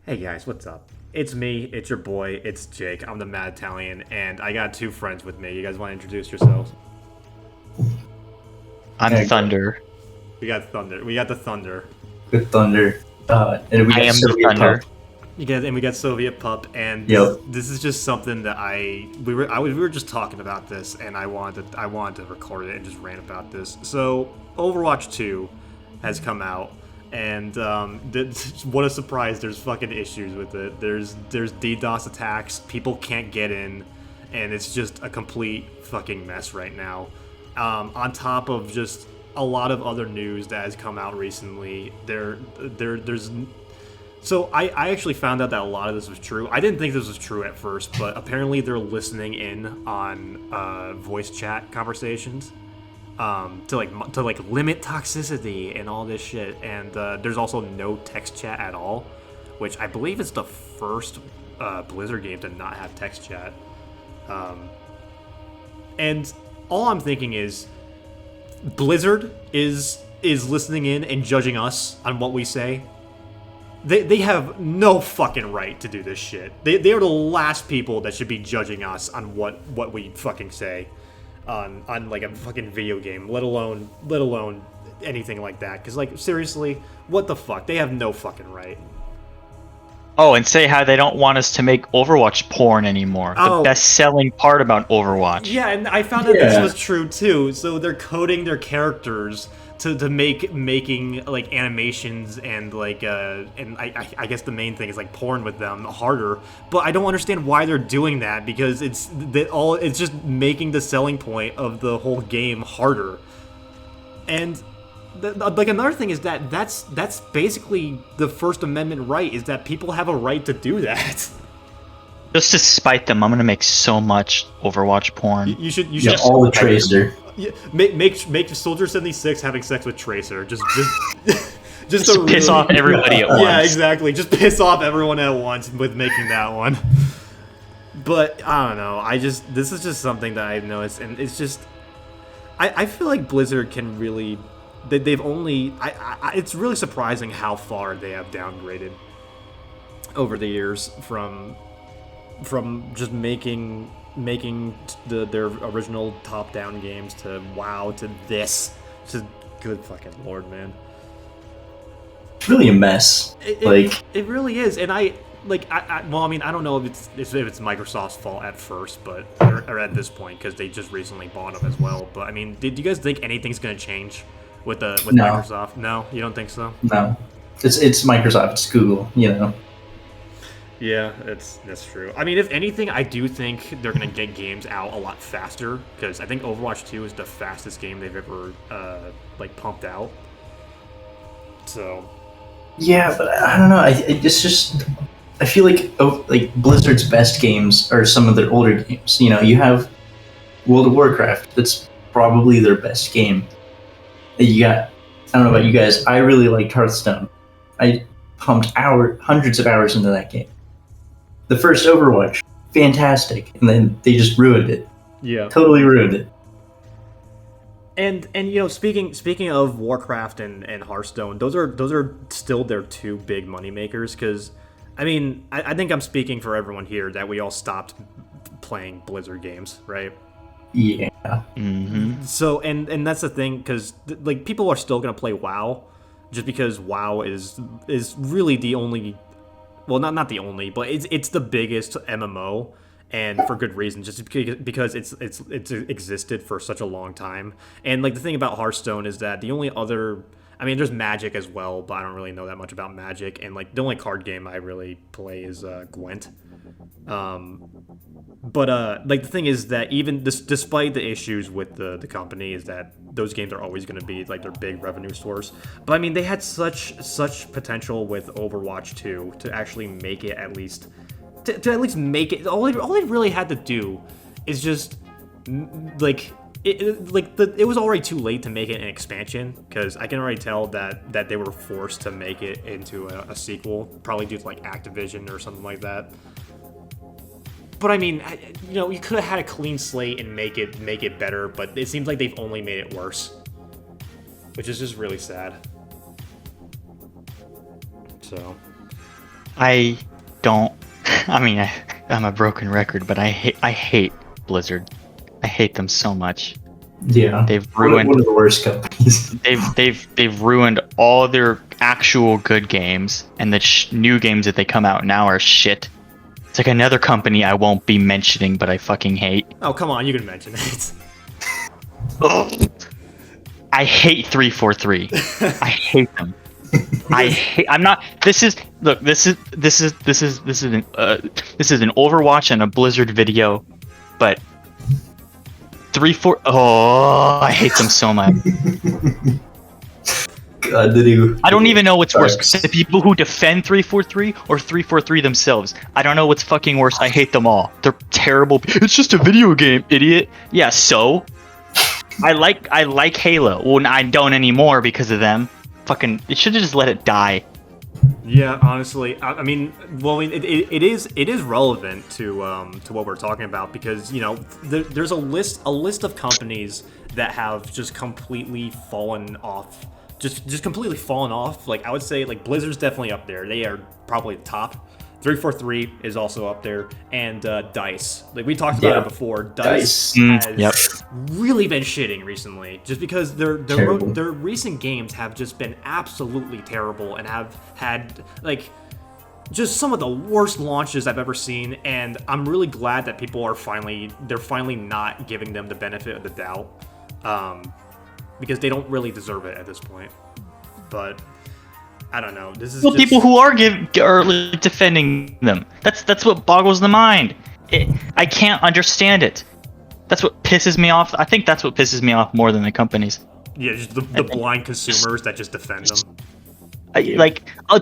Hey guys, what's up? It's me, it's your boy, it's Jake. I'm the Mad Italian, and I got two friends with me. You guys want to introduce yourselves? I'm Yeah, Thunder. We got Thunder. We got the Thunder. good thunder. And we I got am the Soviet Thunder. Pup. We got Soviet Pup, and Yep. this is just something that we were just talking about this, and I wanted to record it and just rant about this. So Overwatch 2 has come out, and what a surprise! There's fucking issues with it. There's DDoS attacks. People can't get in, and it's just a complete fucking mess right now. On top of just a lot of other news that has come out recently, there's so I actually found out that a lot of this was true. I didn't think this was true at first, but apparently they're listening in on voice chat conversations to limit toxicity and all this shit. And there's also no text chat at all, which I believe is the first Blizzard game to not have text chat. And all I'm thinking is Blizzard is listening in and judging us on what we say. They have no fucking right to do this shit. They are the last people that should be judging us on what we fucking say on like a fucking video game, let alone anything like that. Because like seriously, what the fuck? They have no fucking right. Oh, and say how they don't want us to make Overwatch porn anymore. Oh. The best-selling part about Overwatch. Yeah, and I found out this Yeah. was true too. So they're coding their characters to making like animations and like and I guess the main thing is like porn with them harder. But I don't understand why they're doing that because it's just making the selling point of the whole game harder. And like another thing is that's basically the First Amendment right, is that people have a right to do that. Just to spite them, I'm gonna make so much Overwatch porn. You should Yeah, all the Tracer. Yeah, make Soldier 76 having sex with Tracer. Just Just to piss really- off everybody at once. Yeah, exactly. Just piss off everyone at once with making that one. But I don't know. This is just something that I've noticed, and it's just I feel like Blizzard can really they've only it's really surprising how far they have downgraded over the years from just making their original top-down games to WoW to this. Just good fucking lord, man. It's really a mess. It really is, and I don't know if it's Microsoft's fault at first, but or at this point because they just recently bought them as well. But I mean, did you guys think anything's gonna change with No. Microsoft? No, you don't think so? No, it's Microsoft. It's Google. You know. Yeah, that's true. I mean, if anything, I do think they're gonna get games out a lot faster because I think Overwatch 2 is the fastest game they've ever pumped out. So Yeah, but I don't know. It's just I feel like Blizzard's best games are some of their older games. You know, you have World of Warcraft. That's probably their best game. You got I don't know about you guys. I really liked Hearthstone. I pumped hundreds of hours into that game. The first Overwatch, fantastic, and then they just ruined it. yeah. Totally ruined it. And you know, speaking of Warcraft and Hearthstone, those are still their two big money makers. Because I mean, I think I'm speaking for everyone here that we all stopped playing Blizzard games, right? Yeah. Mm-hmm. So and that's the thing, because like people are still gonna play WoW, just because WoW is really the only, well, not the only, but it's the biggest MMO, and for good reason, just because it's existed for such a long time. And like the thing about Hearthstone is that the only other, I mean, there's Magic as well, but I don't really know that much about Magic. And like the only card game I really play is Gwent. But like the thing is that even despite the issues with the company, is that those games are always going to be like their big revenue source. But I mean, they had such potential with Overwatch 2 to actually make it at least to at least make it. All they really had to do is just like. It was already too late to make it an expansion, because I can already tell that they were forced to make it into a sequel, probably due to like Activision or something like that. But I mean, you know, you could have had a clean slate and make it better, but it seems like they've only made it worse, which is just really sad. So I don't. I mean, I'm a broken record, but I hate Blizzard. I hate them so much. Yeah, They've ruined. one of the worst companies. They've ruined all their actual good games, and the new games that they come out now are shit. It's like another company I won't be mentioning, but I fucking hate. Oh, come on, you can mention it. I hate 343. I hate them. I'm not. This is an Overwatch and a Blizzard video, but 3-4. Oh, I hate them so much. God, I don't even know what's worse, the people who defend 343 or 343 themselves. I don't know what's fucking worse. I hate them all. They're terrible. It's just a video game, idiot. Yeah, so I like Halo. Well, I don't anymore because of them. Fucking, it should have just let it die. Yeah, honestly, I mean, well, it is relevant to what we're talking about, because there's a list of companies that have just completely fallen off. Just completely fallen off. Like, I would say, like, Blizzard's definitely up there. They are probably the top. 343 is also up there, and DICE. Like, we talked about it before. DICE has really been shitting recently, just because their recent games have just been absolutely terrible and have had, like, just some of the worst launches I've ever seen. And I'm really glad that people are finally not giving them the benefit of the doubt, because they don't really deserve it at this point. But I don't know. This is just people who are defending them. That's what boggles the mind. I can't understand it. That's what pisses me off. I think that's what pisses me off more than the companies. Yeah, just the blind consumers that just defend them.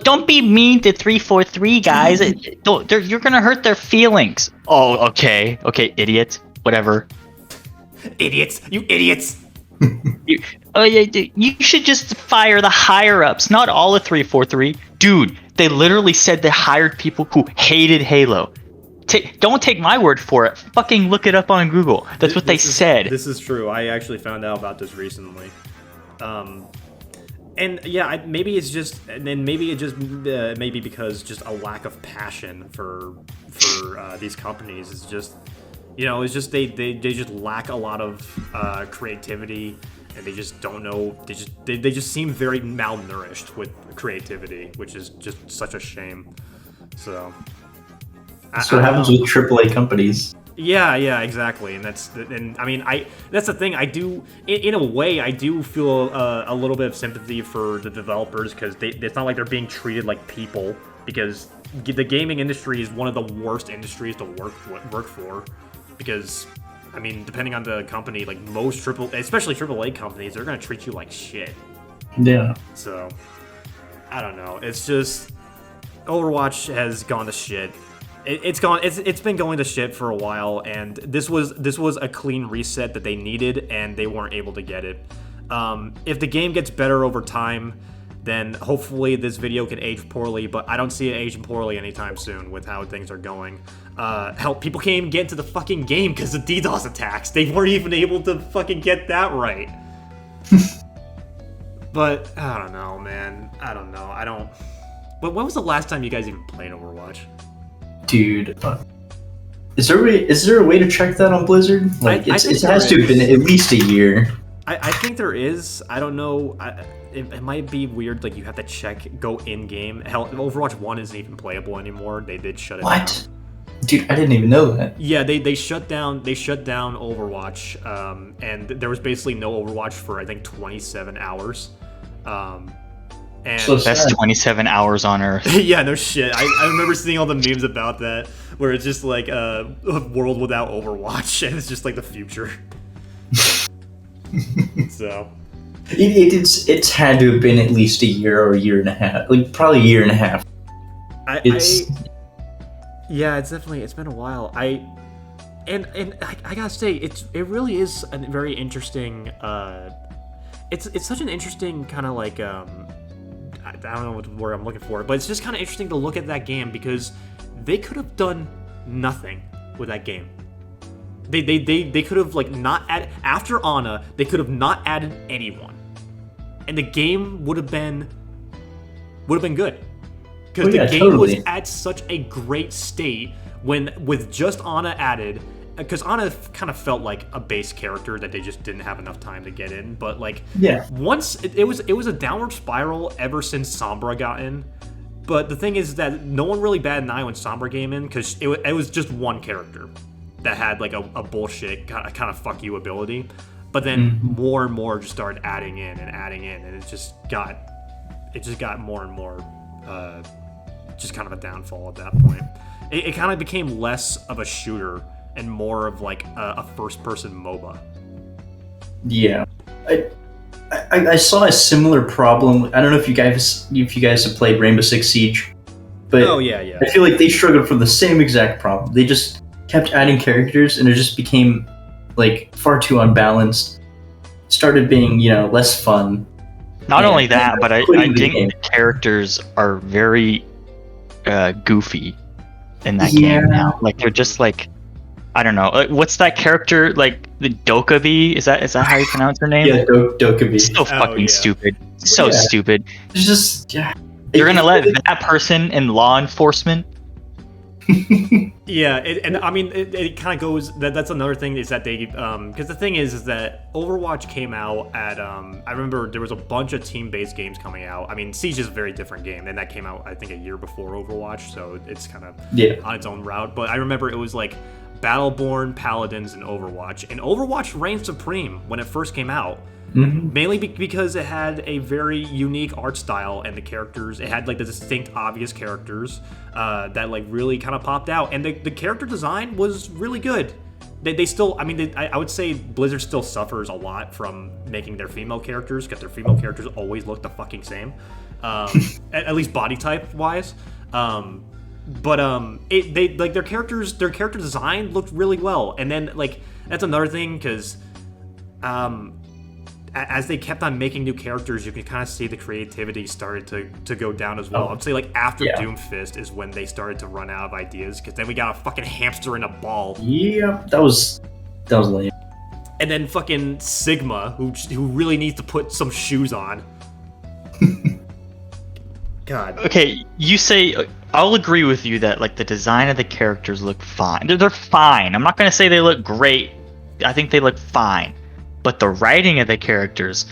Don't be mean to 343 guys. You're gonna hurt their feelings. Oh, okay, idiot. Whatever. Idiots, you idiots. You should just fire the higher ups, not all of 343. Dude, they literally said they hired people who hated Halo. Don't take my word for it. Fucking look it up on Google. That's what they said. This is true. I actually found out about this recently. And yeah, maybe it's just, and then maybe it just maybe because just a lack of passion for these companies is just, it's just they just lack a lot of creativity, and they just don't know. They just seem very malnourished with creativity, which is just such a shame. So that's what happens with AAA companies. Yeah, exactly, and that's the thing. I do, in a way, I do feel a little bit of sympathy for the developers, because it's not like they're being treated like people, because the gaming industry is one of the worst industries to work for, because, I mean, depending on the company, like most especially AAA companies, they're gonna treat you like shit. Yeah. So, I don't know. It's just, Overwatch has gone to shit. It's been going to shit for a while, and this was a clean reset that they needed, and they weren't able to get it. If the game gets better over time, then hopefully this video can age poorly, but I don't see it aging poorly anytime soon with how things are going. Hell, people can't even get into the fucking game because of DDoS attacks. They weren't even able to fucking get that right. But I don't know, man. I don't know. But when was the last time you guys even played Overwatch? Dude, is there a way to check that on Blizzard? Like, it has to have been at least a year. I think there is. I don't know. It might be weird. Like, you have to go in game. Hell, Overwatch 1 isn't even playable anymore. They did shut it down. What? Dude, I didn't even know that. Yeah, they shut down Overwatch, and there was basically no Overwatch for, I think, 27 hours. And so best 27 hours on Earth. Yeah, no shit. I remember seeing all the memes about that, where it's just like a world without Overwatch, and it's just like the future. So it's had to have been at least a year or a year and a half, like probably a year and a half. Yeah, it's been a while. I gotta say, it really is a very interesting. It's such an interesting kind of like I don't know what word I'm looking for, but it's just kind of interesting to look at that game, because they could have done nothing with that game. They could have, like, not add after Ana. They could have not added anyone, and the game would have been good, because yeah, the game totally. was at such a great state when with just Ana added. Because Ana kind of felt like a base character that they just didn't have enough time to get in. But like, Yeah. once it was a downward spiral ever since Sombra got in. But the thing is that no one really batted an eye when Sombra came in because it was just one character that had like a bullshit kind of fuck you ability. But then more and more just started adding in, and it just got more and more just kind of a downfall at that point. It kind of became less of a shooter and more of like a first-person MOBA. Yeah, I saw a similar problem. I don't know if you guys have played Rainbow Six Siege, but Oh yeah. I feel like they struggled from the same exact problem. They just kept adding characters, and it just became like far too unbalanced. Started being less fun. Not only that, but I quitting the think game. the characters are very goofy in that Yeah. game now. Like they're just like, I don't know. Like, what's that character? Like the Dokkaebi? Is that how you pronounce her name? Yeah, Dokkaebi. So fucking yeah. stupid. So Yeah. stupid. It's just You're gonna let that person in law enforcement? Yeah, and I mean, it kind of goes. That's another thing is that they, because the thing is that Overwatch came out at, I remember there was a bunch of team-based games coming out. I mean, Siege is a very different game, and that came out I think a year before Overwatch, so it's kind of on its own route. But I remember it was like Battleborn, Paladins, and Overwatch, and Overwatch reigned supreme when it first came out. Mainly because it had a very unique art style and the characters. It had like the distinct, obvious characters that like really kind of popped out, and the character design was really good. They still, I mean, I would say Blizzard still suffers a lot from making their female characters because their female characters always look the fucking same, at least body type wise. But they like their character design looked really well, and then like that's another thing because as they kept on making new characters, you can kind of see the creativity started to go down as well. I'd say like after Doomfist is when they started to run out of ideas because then we got a fucking hamster in a ball. Yeah, that was lame. And then fucking Sigma, who really needs to put some shoes on. God. Okay, you say I'll agree with you that like the design of the characters look fine. They're fine. I'm not gonna say they look great. I think they look fine. But the writing of the characters,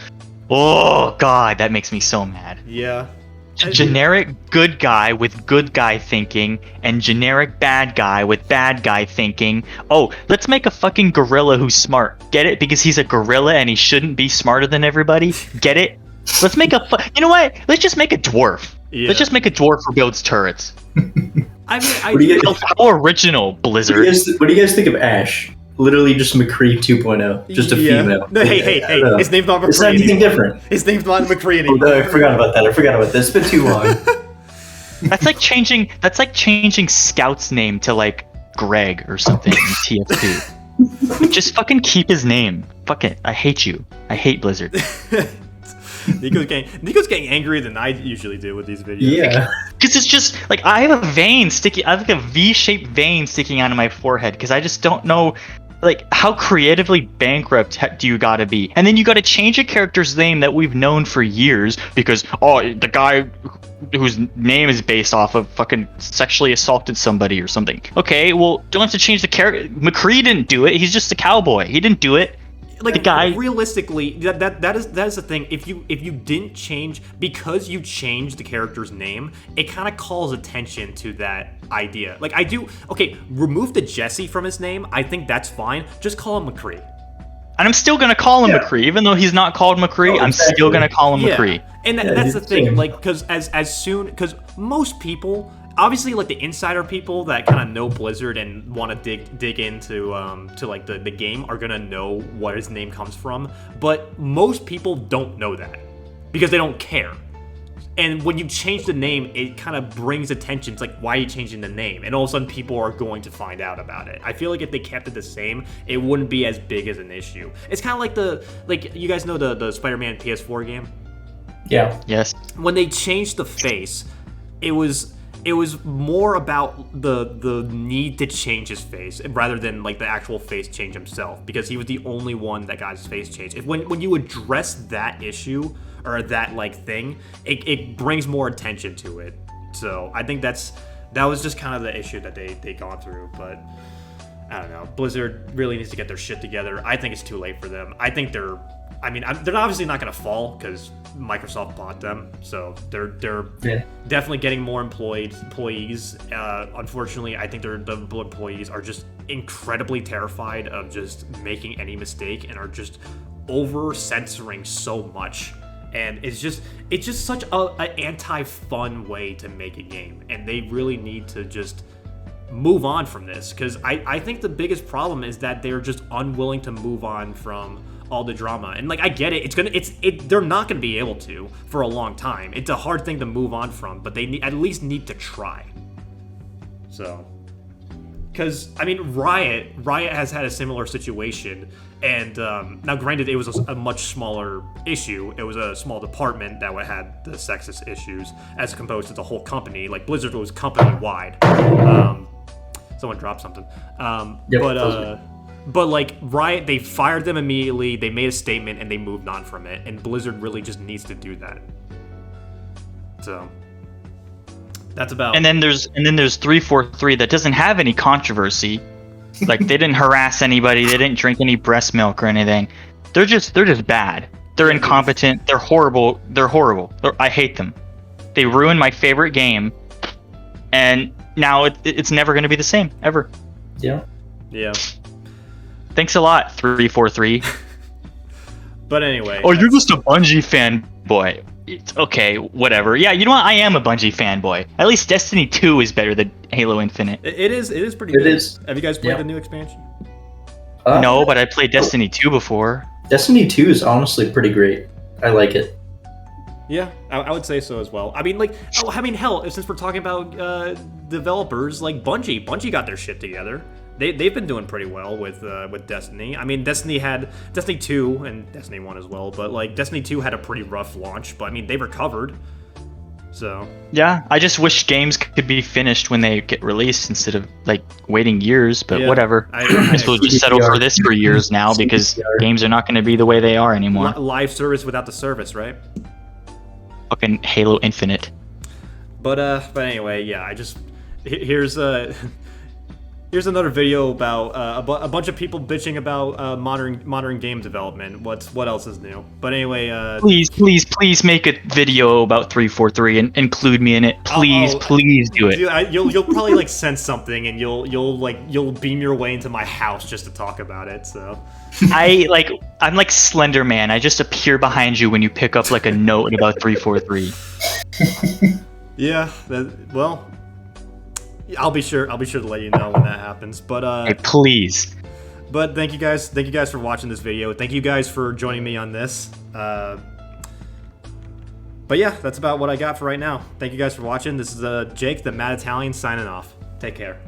oh god, that makes me so mad. Yeah. Generic good guy with good guy thinking, and generic bad guy with bad guy thinking. Oh, let's make a fucking gorilla who's smart. Get it? Because he's a gorilla and he shouldn't be smarter than everybody. Get it? Let's make you know what? Let's just make a dwarf. Yeah. Let's just make a dwarf who builds turrets. I mean, How original, Blizzard. What do you guys think of Ash? Literally just McCree 2.0, just a female. No, hey, his name's not McCree. It's not anything different. His name's not McCree anymore. Oh, I forgot about that. It's been too long. That's like changing Scout's name to like Greg or something in TF2. Just fucking keep his name. Fuck it. I hate you. I hate Blizzard. Nico's getting angrier than I usually do with these videos. Yeah. Because it's just like I have like a V-shaped vein sticking out of my forehead because I just don't know. Like, how creatively bankrupt do you gotta be? And then you gotta change a character's name that we've known for years because, the guy whose name is based off of fucking sexually assaulted somebody or something. Okay, well, don't have to change the character. McCree didn't do it. He's just a cowboy. He didn't do it. Like, the guy, realistically, that is the thing. If you didn't change, because you changed the character's name, it kind of calls attention to that idea. Like, remove the Jesse from his name. I think that's fine. Just call him McCree. And I'm still gonna call him McCree, even though he's not called McCree. I'm still gonna call him McCree. And that's the thing. Like, because because most people. Obviously, like the insider people that kind of know Blizzard and want to dig into to like the game are gonna know where his name comes from. But most people don't know that because they don't care. And when you change the name, it kind of brings attention. It's like, why are you changing the name? And all of a sudden, people are going to find out about it. I feel like if they kept it the same, it wouldn't be as big as an issue. It's kind of like you guys know the Spider-Man PS4 game. Yeah. Yes. When they changed the face, it was more about the need to change his face rather than like the actual face change himself, because he was the only one that got his face changed. When you address that issue or that like thing, it brings more attention to it, So I think that was just kind of the issue that they gone through. But I don't know. Blizzard really needs to get their shit together. I think it's too late for them. I think they're obviously not going to fall because Microsoft bought them, so they're definitely getting more employees. Unfortunately, I think the employees are just incredibly terrified of just making any mistake and are just over censoring so much. And it's just such an anti-fun way to make a game, and they really need to just move on from this, because I think the biggest problem is that they're just unwilling to move on from all the drama. And like, I get it, they're not gonna be able to for a long time. It's a hard thing to move on from, but they at least need to try. So, because I mean, Riot has had a similar situation, and now granted, it was a much smaller issue. It was a small department that had the sexist issues as opposed to the whole company. Like, Blizzard was company wide. Someone dropped something. But like, Riot, they fired them immediately, they made a statement, and they moved on from it. And Blizzard really just needs to do that. So that's about. And then there's 343 that doesn't have any controversy. Like, they didn't harass anybody, they didn't drink any breast milk or anything. They're just bad. They're incompetent. They're horrible. I hate them. They ruined my favorite game, and now it's never going to be the same ever. Yeah. Thanks a lot, 343. But anyway. Oh, you're just a Bungie fanboy. It's okay, whatever. Yeah, you know what? I am a Bungie fanboy. At least Destiny 2 is better than Halo Infinite. It is pretty good. It is. Have you guys played the new expansion? No, but I played Destiny 2 before. Destiny 2 is honestly pretty great. I like it. Yeah, I would say so as well. I mean, hell, since we're talking about developers, like Bungie got their shit together. They've been doing pretty well with Destiny. I mean, Destiny 2 and Destiny 1 as well, but like Destiny 2 had a pretty rough launch, but I mean, they recovered. So yeah, I just wish games could be finished when they get released instead of like waiting years. But whatever. I guess we'll just settle for this for years now, because games are not going to be the way they are anymore. Live service without the service, right? Fucking Halo Infinite. But anyway, yeah. Here's another video about a bunch of people bitching about modern game development. What else is new? But anyway, please make a video about 343 and include me in it. Please do it. Dude, you'll probably like sense something, and you'll beam your way into my house just to talk about it. So I'm like Slender Man. I just appear behind you when you pick up like a note about 343. Yeah. Well. I'll be sure to let you know when that happens. But hey, please. But thank you guys for watching this video. Thank you guys for joining me on this. But yeah, that's about what I got for right now. Thank you guys for watching. This is Jake, the Mad Italian, signing off. Take care.